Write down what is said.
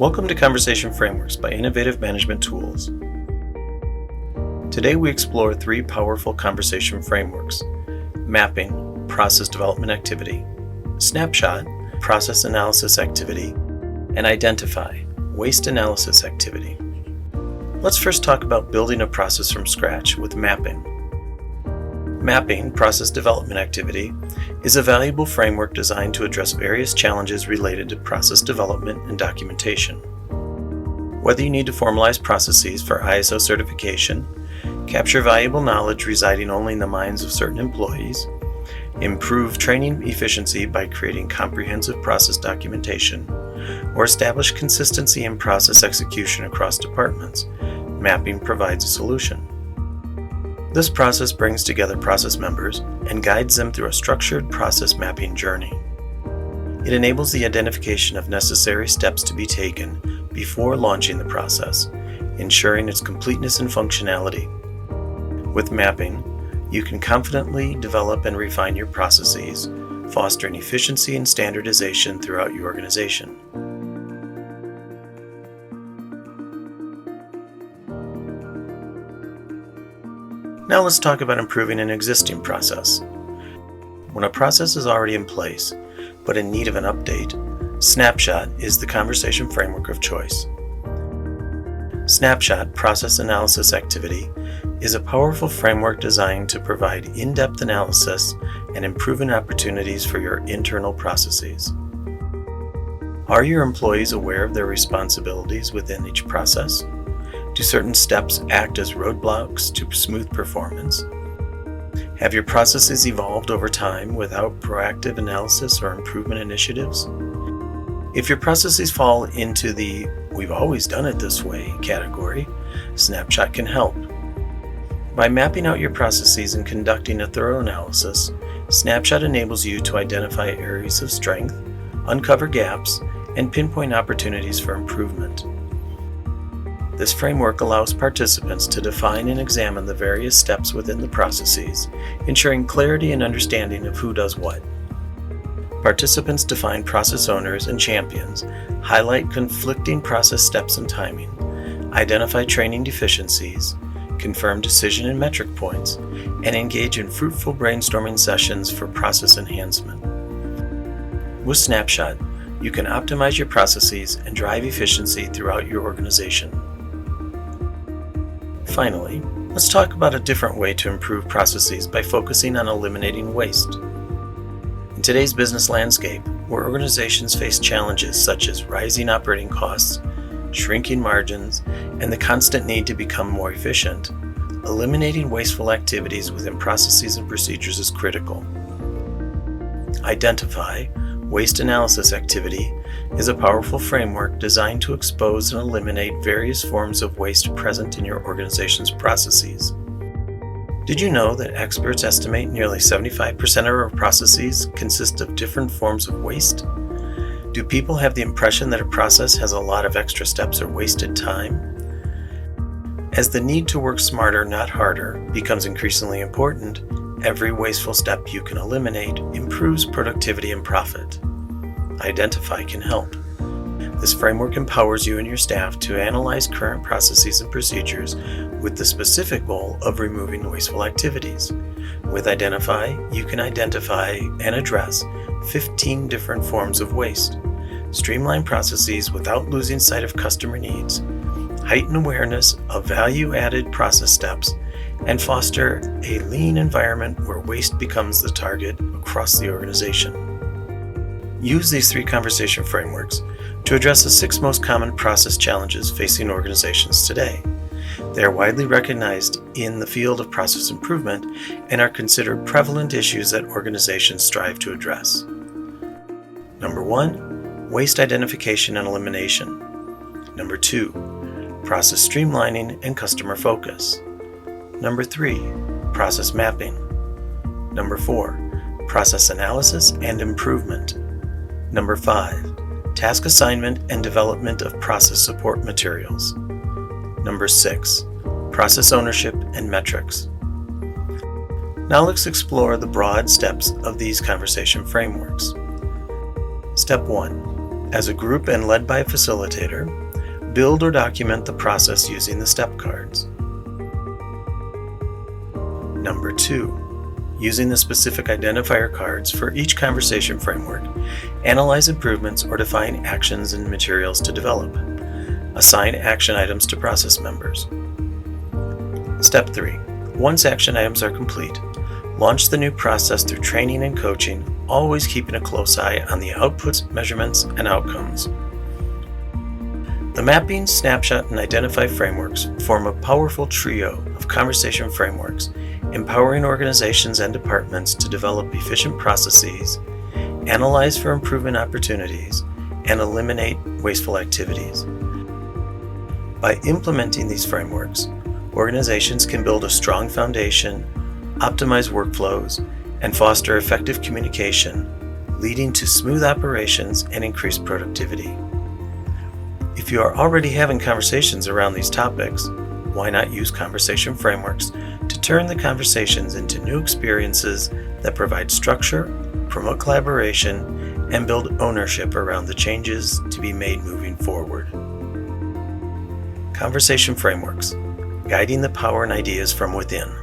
Welcome to Conversation Frameworks by Innovative Management Tools. Today we explore three powerful conversation frameworks: mapping, process development activity; snapshot, process analysis activity; and identify, waste analysis activity. Let's first talk about building a process from scratch with mapping. Mapping, process development activity, is a valuable framework designed to address various challenges related to process development and documentation. Whether you need to formalize processes for ISO certification, capture valuable knowledge residing only in the minds of certain employees, improve training efficiency by creating comprehensive process documentation, or establish consistency in process execution across departments, mapping provides a solution. This process brings together process members and guides them through a structured process mapping journey. It enables the identification of necessary steps to be taken before launching the process, ensuring its completeness and functionality. With mapping, you can confidently develop and refine your processes, fostering efficiency and standardization throughout your organization. Now let's talk about improving an existing process. When a process is already in place, but in need of an update, SNAPSHOT is the conversation framework of choice. SNAPSHOT, process analysis activity, is a powerful framework designed to provide in-depth analysis and improvement opportunities for your internal processes. Are your employees aware of their responsibilities within each process? Do certain steps act as roadblocks to smooth performance? Have your processes evolved over time without proactive analysis or improvement initiatives? If your processes fall into the "we've always done it this way" category, SNAPSHOT can help. By mapping out your processes and conducting a thorough analysis, SNAPSHOT enables you to identify areas of strength, uncover gaps, and pinpoint opportunities for improvement. This framework allows participants to define and examine the various steps within the processes, ensuring clarity and understanding of who does what. Participants define process owners and champions, highlight conflicting process steps and timing, identify training deficiencies, confirm decision and metric points, and engage in fruitful brainstorming sessions for process enhancement. With SNAPSHOT, you can optimize your processes and drive efficiency throughout your organization. Finally, let's talk about a different way to improve processes by focusing on eliminating waste. In today's business landscape, where organizations face challenges such as rising operating costs, shrinking margins, and the constant need to become more efficient, eliminating wasteful activities within processes and procedures is critical. Identify, waste analysis activity, is a powerful framework designed to expose and eliminate various forms of waste present in your organization's processes. Did you know that experts estimate nearly 75% of our processes consist of different forms of waste? Do people have the impression that a process has a lot of extra steps or wasted time? As the need to work smarter, not harder, becomes increasingly important, every wasteful step you can eliminate improves productivity and profit. Identify can help. This framework empowers you and your staff to analyze current processes and procedures with the specific goal of removing wasteful activities. With Identify, you can identify and address 15 different forms of waste, streamline processes without losing sight of customer needs, heighten awareness of value-added process steps, and foster a lean environment where waste becomes the target across the organization. Use these three conversation frameworks to address the 6 most common process challenges facing organizations today. They are widely recognized in the field of process improvement and are considered prevalent issues that organizations strive to address. Number 1, waste identification and elimination. Number 2, process streamlining and customer focus. Number 3, process mapping. Number 4, process analysis and improvement. Number 5, task assignment and development of process support materials. Number 6, process ownership and metrics. Now let's explore the broad steps of these conversation frameworks. Step 1, As a group and led by a facilitator, build or document the process using the step cards. Number 2, using the specific identifier cards for each conversation framework, analyze improvements or define actions and materials to develop. Assign action items to process members. Step 3. Once action items are complete, launch the new process through training and coaching, always keeping a close eye on the outputs, measurements, and outcomes. The mapping, snapshot, and identify frameworks form a powerful trio of conversation frameworks, empowering organizations and departments to develop efficient processes, analyze for improvement opportunities, and eliminate wasteful activities. By implementing these frameworks, organizations can build a strong foundation, optimize workflows, and foster effective communication, leading to smooth operations and increased productivity. If you are already having conversations around these topics, why not use conversation frameworks to turn the conversations into new experiences that provide structure, promote collaboration, and build ownership around the changes to be made moving forward. Conversation frameworks, guiding the power and ideas from within.